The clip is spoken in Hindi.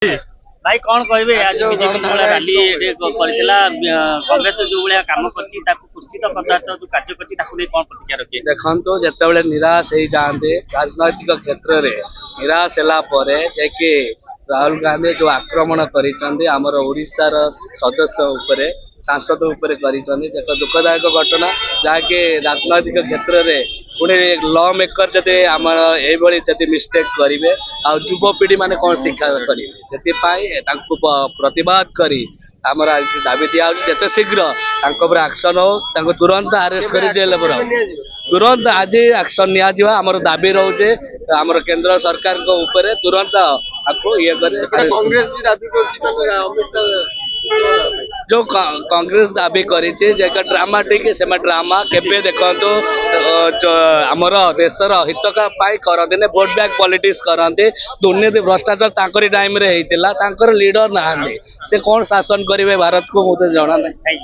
भाई कौन कहबे आज बीजेपी जो रैली कांग्रेस जो भाया कम कुर्सित पदार्थ जो कार्य कर कौन प्रतिक्रिया रखिए देखो जिते निराश हो जाते राजनैतिक क्षेत्र में निराश है जाकि राहुल गांधी जो आक्रमण कर ओडिशार सदस्य उपरे सांसद उपरे एक दुखदायक घटना जहाँकि राजनैतिक क्षेत्र में पुणे लॉ मेकर जब आम ये मिस्टेक करेंगे आ युवपीढ़ी मैंने कौन शिक्षा करेंगे से प्रतिवाद करी आमर दाबी दिया जिते शीघ्र एक्शन हो तुरंत अरेस्ट कर जेल तुरंत आज एक्शन निम दाबी रोचे आम केंद्र सरकार ऊपर तुरंत आपको ये कांग्रेस भी दाबी कर जो कांग्रेस दाबी करी ड्रामाटिक से ड्रामा केबे देखो आमर देशर हित करते वोट बैंक पॉलिटिक्स करते दुर्नीति भ्रष्टाचार तांकरी टाइम रे हेतिला तांकर लीडर नहांती से कौन शासन करेंगे भारत को मुझे जना नहीं।